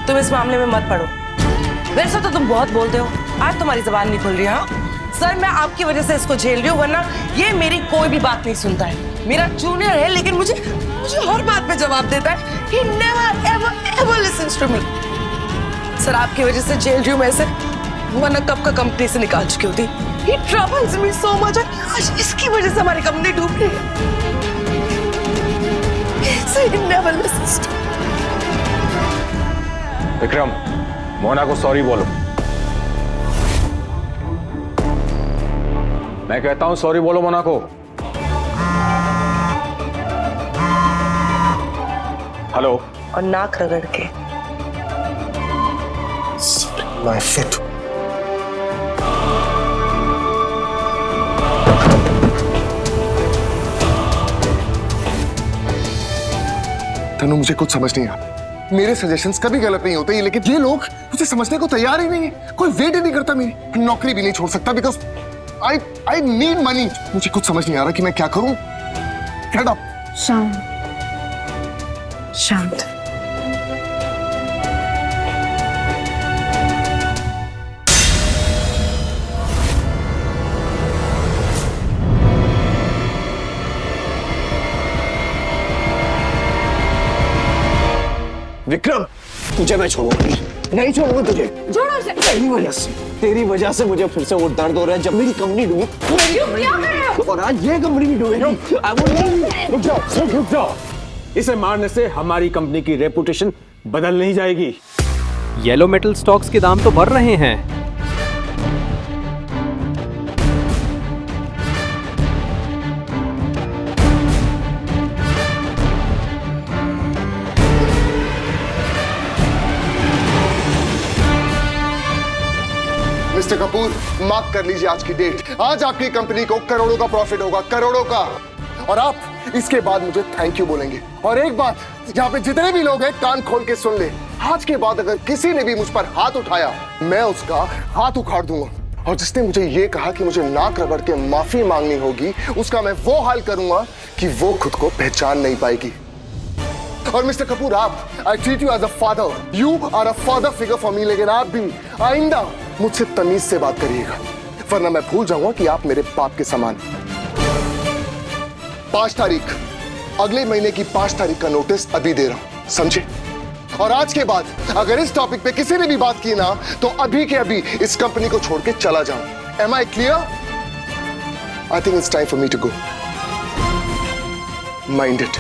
तुम इस मामले में मत पड़ो। वैसे तो तुम बहुत बोलते हो, आज तुम्हारी जबान नहीं खुल रही। हाँ सर, मैं आपकी वजह से इसको झेल रही हूँ, वरना ये मेरी कोई भी बात नहीं सुनता है। मेरा जूनियर है लेकिन मुझे हर बात पे जवाब देता है। He never ever ever listens to me। Sir आपकी वजह से झेल रही हूँ मैं इसे, वरना कब का कंपनी से निकाल चुकी होती। He troubles me so much। आज इसकी वजह से हमारी कंपनी डूब रही है। So he never listens to me। Vikram, Mona को सॉरी बोलो। मैं कहता हूं सॉरी बोलो मोना को। हेलो। और नाक रगड़ के। My foot। तनु, मुझे कुछ समझ नहीं आता। मेरे सजेशंस कभी गलत नहीं होते, लेकिन ये लोग मुझे समझने को तैयार ही नहीं है। कोई वेट ही नहीं करता मेरी। नौकरी भी नहीं छोड़ सकता बिकॉज आई नीड मनी। मुझे कुछ समझ नहीं आ रहा कि मैं क्या करूं। Get up। शांत शांत। विक्रम, तुझे मैं छोड़ूंगा नहीं छोड़ूंगा तुझे। छोड़ो उसे। तेरी वजह से मुझे फिर से वो दर्द हो रहा है जब मेरी कंपनी डूबी। क्या कर रहे हो? और आज ये कंपनी भी डूबेगी। रुक जाओ। इसे मारने से हमारी कंपनी की रेपुटेशन बदल नहीं जाएगी। येलो मेटल स्टॉक्स के दाम तो बढ़ रहे हैं। मिस्टर कपूर, मार्क कर लीजिए आज की डेट। आज आपकी कंपनी को करोड़ों का प्रॉफिट होगा, करोड़ों का। और आप इसके बाद मुझे थैंक यू बोलेंगे। और एक बात, यहाँ पे जितने भी लोग हैं कान खोल के सुन ले। आज के बाद अगर किसी ने भी मुझ पर हाथ उठाया, मैं उसका हाथ उखाड़ दूंगा। और जिसने मुझे ये कहा कि मुझे नाक रगड़ के माफी मांगनी होगी, उसका मैं वो हाल करूंगा कि वो खुद को पहचान नहीं पाएगी। और मिस्टर कपूर, आप, I treat you as a father. You are a father figure for me. लेकिन आप भी आइंदा मुझसे तमीज से बात करिएगा, वरना मैं भूल जाऊंगा कि आप मेरे बाप के समान। 5 तारीख, अगले महीने की 5 तारीख का नोटिस अभी दे रहा हूं, समझे? और आज के बाद अगर इस टॉपिक पे किसी ने भी बात की ना, तो अभी के अभी इस कंपनी को छोड़ के चला जाऊं। Am I clear? I think it's time for me to go. Mind it.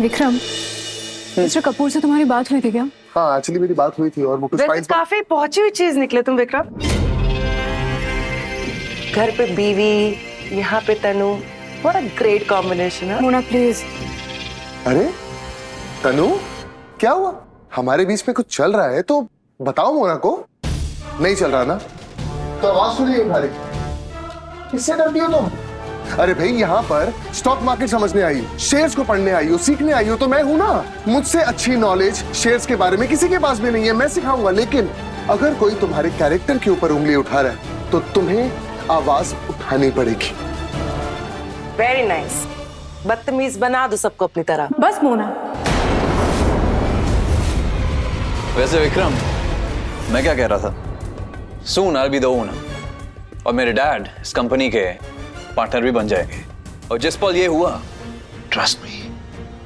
Vikram, mister Kapoor से तुम्हारी बात हुई थी क्या? हाँ, एक्चुअली मेरी बात हुई थी और वो कुछ वैसे फाइल्स। काफी पहुंची हुई चीज निकले तुम विक्रम। घर पे बीवी, यहाँ पे तनु। व्हाट अ ग्रेट कॉम्बिनेशन है। मोना प्लीज। अरे तनु, क्या हुआ? हमारे बीच में कुछ चल रहा है तो बताओ मोना को। नहीं चल रहा ना तो आवाज सुनिए उठा रही। किससे डरती हो तुम? अरे भाई, यहाँ पर स्टॉक मार्केट समझने आई हो, शेयर्स को पढ़ने आई हो, सीखने आई हो, तो मैं हूं ना। मुझसे अच्छी नॉलेज शेयर्स के बारे में किसी के पास भी नहीं है। मैं सिखाऊंगा, लेकिन अगर कोई तुम्हारे कैरेक्टर के ऊपर उंगली उठा रहा है तो तुम्हें आवाज उठानी पड़ेगी। Very nice. बदतमीज बना दो सबको अपनी तरह। बस मोना। वैसे विक्रम, मैं क्या कह रहा था, सून आई बी द ओनर, और मेरे डैड इस कंपनी के पार्टनर भी बन जाएंगे। और जिस पल ये हुआ, trust me,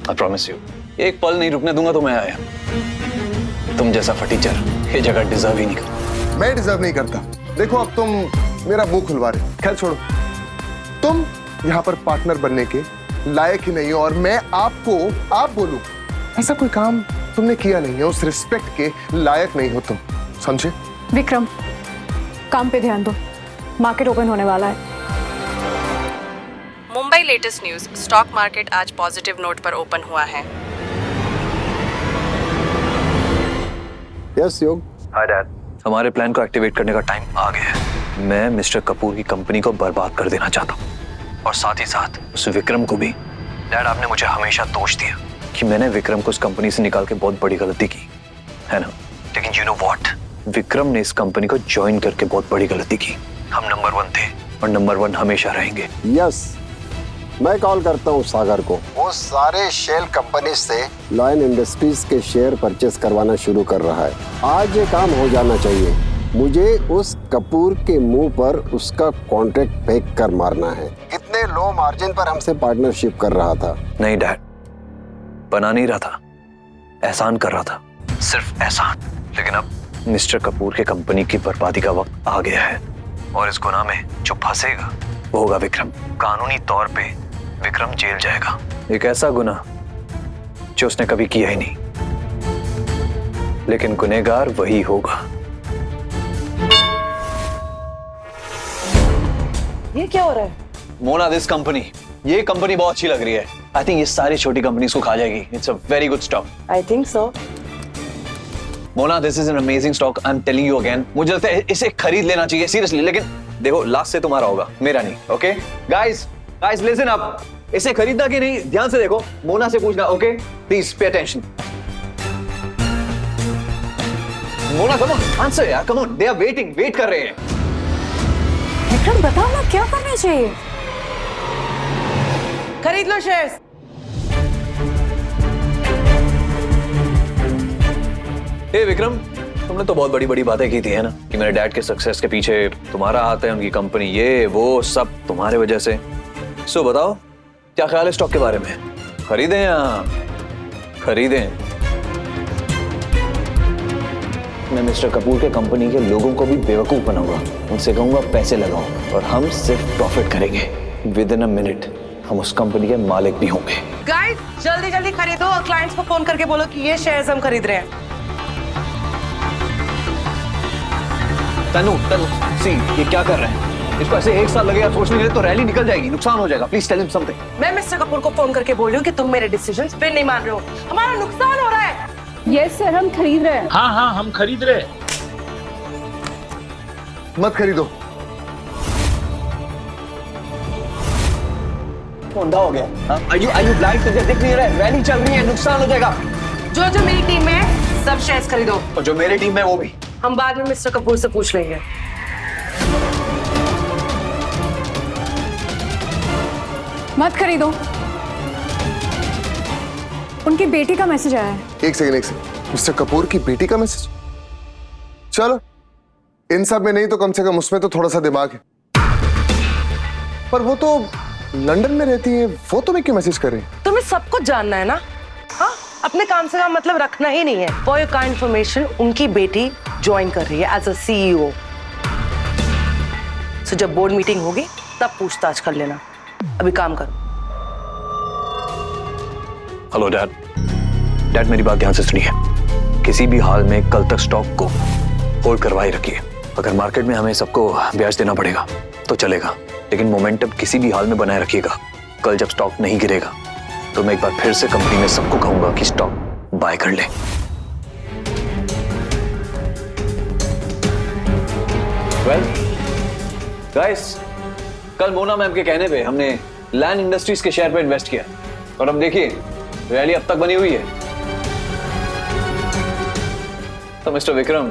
I promise you, एक पल नहीं रुकने दूंगा तुम्हें। आया तुम जैसा फटीचर ये जगह डिजर्व ही नहीं करता। मैं डिजर्व नहीं करता। देखो, अब तुम मेरा मुंह खुलवा रहे। खैर छोड़ो, तुम यहाँ पर पार्टनर बनने के लायक ही नहीं हो और मैं आपको आप बोलूं, ऐसा कोई काम तुमने किया नहीं है। उस रिस्पेक्ट के लायक नहीं हो तुम, समझे? विक्रम, काम पे ध्यान दो, मार्केट ओपन होने वाला है। Mumbai latest news, stock market आज पॉजिटिव नोट पर ओपन हुआ है। यस योग। हाय डैड, हमारे प्लान को एक्टिवेट करने का टाइम आ गया है। मैं मिस्टर कपूर की कंपनी को बर्बाद कर देना चाहता हूँ, और साथ ही साथ उस विक्रम को भी। डैड, आपने मुझे हमेशा दोष दिया कि मैंने विक्रम को इस कंपनी से निकाल के बहुत बड़ी गलती की है ना, लेकिन यू नो व्हाट, विक्रम ने इस कंपनी को ज्वाइन करके बहुत बड़ी गलती की। हम नंबर 1 थे और नंबर 1 हमेशा रहेंगे। यस, मैं कॉल करता हूँ सागर को, वो सारे शेल कंपनी से लायन इंडस्ट्रीज के शेयर परचेस करवाना शुरू कर रहा है। आज ये काम हो जाना चाहिए। मुझे उस कपूर के मुंह पर उसका कॉन्ट्रैक्ट फेंक कर मारना है। कितने लो मार्जिन पर हमसे पार्टनरशिप कर रहा था। नहीं डैड, बना नहीं रहा था, एहसान कर रहा था, सिर्फ एहसान। लेकिन अब मिस्टर कपूर के कंपनी की बर्बादी का वक्त आ गया है और इस गुनाह में जो फंसेगा वो होगा विक्रम। कानूनी तौर पे विक्रम जेल जाएगा। एक ऐसा गुनाह जो उसने कभी किया ही नहीं, लेकिन गुनहगार वही होगा। ये क्या हो रहा है? मोना, दिस कंपनी, ये कंपनी बहुत अच्छी लग रही है। आई थिंक ये सारी छोटी कंपनीज को खा जाएगी। It's a very good stock. I think so. Mona, this is an amazing stock. I am telling you again, मुझे लगता है इसे खरीद लेना चाहिए सीरियसली। लेकिन देखो, लास्ट से तुम्हारा होगा, मेरा नहीं। Okay guys, listen up. इसे खरीदना कि नहीं ध्यान से देखो, मोना से पूछना। Okay please pay attention. Mona come on, answer यार, come on, they are waiting, wait कर रहे हैं। विक्रम बताओ ना क्या करना चाहिए। खरीद लो शेयर्स। हे विक्रम, तुमने तो बहुत बड़ी बड़ी बातें की थी है ना, कि मेरे डैड के सक्सेस के पीछे तुम्हारा हाथ है, उनकी कंपनी, ये वो सब तुम्हारे वजह से। सो बताओ, क्या ख्याल है स्टॉक के बारे में? खरीदें या खरीदें? मैं मिस्टर कपूर के कंपनी के लोगों को भी बेवकूफ बनाऊंगा, उनसे कहूंगा पैसे लगाओ और हम सिर्फ प्रॉफिट करेंगे। विद इन अ मिनट हम उस कंपनी के मालिक भी होंगे। गाइस, जल्दी जल्दी खरीदो और क्लाइंट्स को फोन करके बोलो कि ये शेयर्स हम खरीद रहे हैं। तनु, सी ये क्या कर रहे हैं? इसको ऐसे एक साल लगेगा सोचने के लिए तो रैली निकल जाएगी, नुकसान हो जाएगा। Please tell him something. मैं मिस्टर कपूर को फोन करके बोल रही हूँ कि तुम मेरे डिसीजंस पे नहीं मान रहे हो, हमारा नुकसान हो रहा है। यस सर, हम खरीद रहे हैं। हाँ हम खरीद रहे। मत खरीदो। अंधा हो गया। Are you blind? तुझे दिख नहीं रहा है? रैली चल रही है, नुकसान हो जाएगा। जो मेरी टीम में है सब शेयर्स खरीदो, और जो मेरी टीम में वो भी। हम बाद में मिस्टर कपूर से पूछ लेंगे। मत खरीदो, उनकी बेटी का मैसेज आया है। एक सेकंड। मिस्टर कपूर की बेटी का मैसेज? चलो, इन सब में नहीं तो कम से कम उसमें तो थोड़ा सा दिमाग है। पर वो तो लंदन में रहती है, वो तुम्हें क्यों मैसेज कर रही है? तुम्हें सब कुछ जानना है ना? हाँ, अपने काम से काम मतलब रखना ही नहीं है। फॉर योर काइंड इन्फॉर्मेशन, उनकी बेटी ज्वाइन कर रही है एज अ CEO। सो जब बोर्ड मीटिंग होगी तब पूछताछ कर लेना। अभी काम करो। Hello dad. डैड, मेरी बात ध्यान से सुनिए। किसी भी हाल में कल तक स्टॉक को होल्ड करवाई रखिए। अगर मार्केट में हमें सबको ब्याज देना पड़ेगा तो चलेगा, लेकिन मोमेंटम किसी भी हाल में बनाए रखिएगा। कल जब स्टॉक नहीं गिरेगा तो मैं एक बार फिर से कंपनी में सबको कहूंगा कि स्टॉक बाय कर ले। वेल गाइस, कल मोना मैम के कहने पे हमने लैंड इंडस्ट्रीज के शेयर पे इन्वेस्ट किया और अब देखिए रैली अब तक बनी हुई है। तो मिस्टर विक्रम,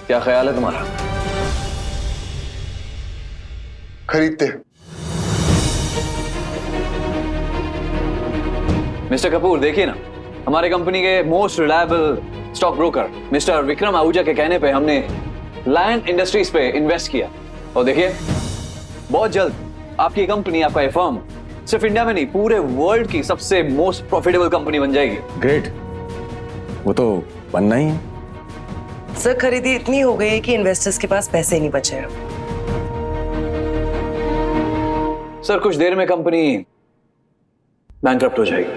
क्या ख्याल है तुम्हारा? खरीदते। मिस्टर कपूर, देखिए ना, हमारे कंपनी के most reliable stock broker mister Vikram Ahuja के कहने पे हमने लायन इंडस्ट्रीज पे इन्वेस्ट किया और देखिए बहुत जल्द आपकी कंपनी, आपका फर्म सिर्फ इंडिया में नहीं पूरे वर्ल्ड की सबसे मोस्ट प्रॉफिटेबल कंपनी बन जाएगी। ग्रेट, वो तो बनना ही है। सर, खरीदी इतनी हो गई है कि इन्वेस्टर्स के पास पैसे नहीं बचे हैं। सर, कुछ देर में कंपनी बैंकरप्ट हो जाएगी।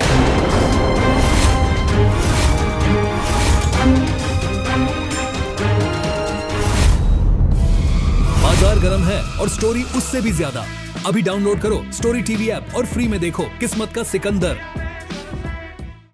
बाजार गर्म है और स्टोरी उससे भी ज्यादा। अभी डाउनलोड करो स्टोरी टीवी ऐप और फ्री में देखो किस्मत का सिकंदर।